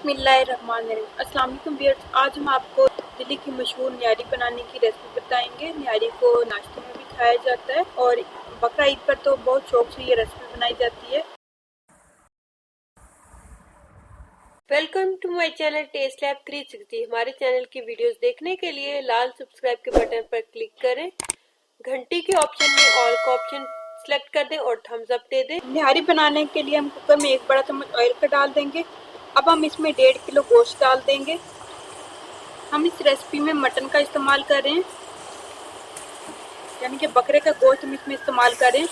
बिस्मिल्लाहिर्रहमानिर्रहीम। अस्सलाम वालेकुम व्यूअर्स, आज हम आपको दिल्ली की मशहूर न्यारी बनाने की रेसिपी बताएंगे। न्यारी को नाश्ते में भी खाया जाता है और बकरा ईद पर तो बहुत शौक से ये रेसिपी बनाई जाती है। Welcome to my channel taste lab 360। हमारे चैनल की वीडियोस देखने के लिए लाल सब्सक्राइब के बटन पर क्लिक करें, घंटी के ऑप्शन में ऑल का ऑप्शन सेलेक्ट कर दें और थम्स अप दे दें। न्यारी बनाने के लिए हम कुकर में 1 बड़ा चम्मच ऑयल का डाल देंगे। अब हम इसमें 1.5 किलो गोश्त डाल देंगे। हम इस रेसिपी में मटन का इस्तेमाल कर रहे हैं, यानी कि बकरे का गोश्त हम इसमें इस्तेमाल कर रहे हैं।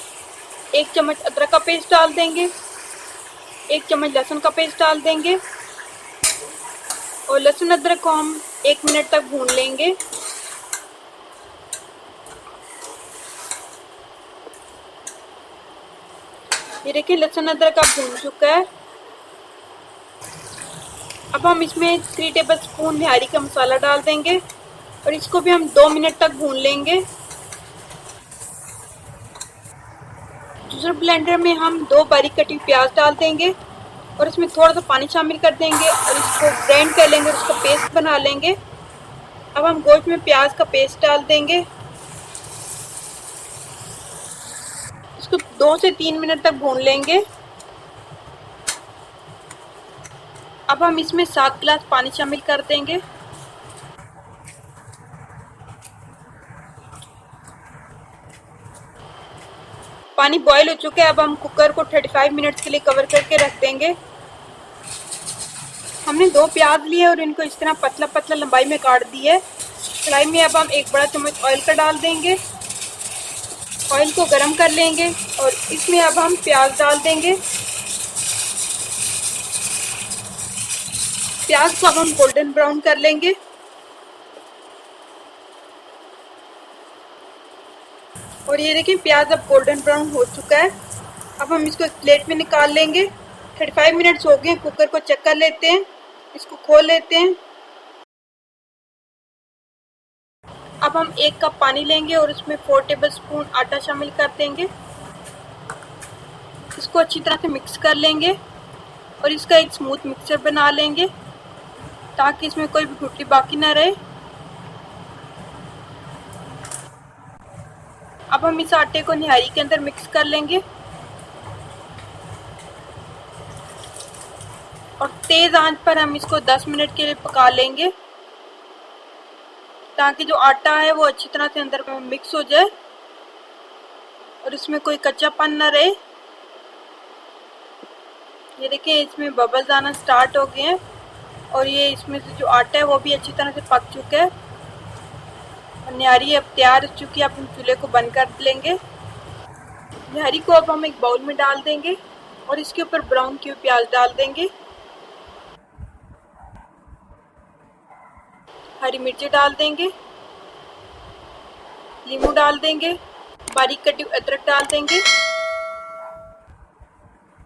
1 चम्मच अदरक का पेस्ट डाल देंगे, 1 चम्मच लहसुन का पेस्ट डाल देंगे और लहसुन अदरक को हम 1 मिनट तक भून लेंगे। ये देखिए लहसुन अदरक अब भून चुका है। अब हम इसमें 3 टेबल स्पून न्यारी का मसाला डाल देंगे और इसको भी हम 2 मिनट तक भून लेंगे। जूसर ब्लेंडर में हम 2 बारीक कटी प्याज डाल देंगे और इसमें थोड़ा सा पानी शामिल कर देंगे और इसको ग्राइंड कर लेंगे और इसका पेस्ट बना लेंगे। अब हम गोश्त में प्याज का पेस्ट डाल देंगे, इसको 2 से 3 मिनट तक भून लेंगे। अब हम इसमें 7 गिलास पानी शामिल कर देंगे। पानी बॉईल हो चुका है। अब हम कुकर को 35 मिनट्स के लिए कवर करके रख देंगे। हमने 2 प्याज लिए और इनको इस तरह पतला पतला लंबाई में काट दी है। कढ़ाई में अब हम 1 बड़ा चम्मच ऑयल का डाल देंगे। ऑयल को गरम कर लेंगे और इसमें अब हम प्याज डाल देंगे। प्याज को अब हम गोल्डन ब्राउन कर लेंगे। और ये देखिए प्याज अब गोल्डन ब्राउन हो चुका है। अब हम इसको एक प्लेट में निकाल लेंगे। 35 मिनट्स हो गए। कुकर को चेक कर लेते हैं, इसको खोल लेते हैं। अब हम 1 कप पानी लेंगे और उसमें 4 टेबल स्पून आटा शामिल कर देंगे। इसको अच्छी तरह से मिक्स कर लेंगे और इसका एक स्मूथ मिक्सचर बना लेंगे ताकि इसमें कोई भी गुठली बाकी ना रहे। अब हम इस आटे को निहारी के अंदर मिक्स कर लेंगे और तेज आंच पर हम इसको 10 मिनट के लिए पका लेंगे ताकि जो आटा है वो अच्छी तरह से अंदर में मिक्स हो जाए और इसमें कोई कच्चापन ना रहे। ये देखिए इसमें बबल्स आना स्टार्ट हो गए हैं और ये इसमें से जो आटा है वो भी अच्छी तरह से पक चुका है और न्यारी अब तैयार हो चुकी है। अब हम चूल्हे को बंद कर लेंगे। न्यारी को अब हम एक बाउल में डाल देंगे और इसके ऊपर ब्राउन किए प्याज डाल देंगे, हरी मिर्ची डाल देंगे, नींबू डाल देंगे, बारीक कटी अदरक डाल देंगे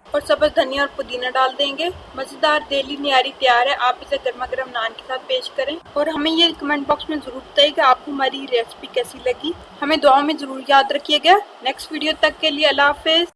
और सब्ज़ धनिया और पुदीना डाल देंगे। मज़ेदार दिल्ली न्यारी तैयार है। आप इसे गर्मा गर्म नान के साथ पेश करें और हमें ये कमेंट बॉक्स में ज़रूर बताइए कि आपको हमारी रेसिपी कैसी लगी। हमें दुआ में ज़रूर याद रखिएगा। नेक्स्ट वीडियो तक के लिए अल्लाह हाफ़िज़।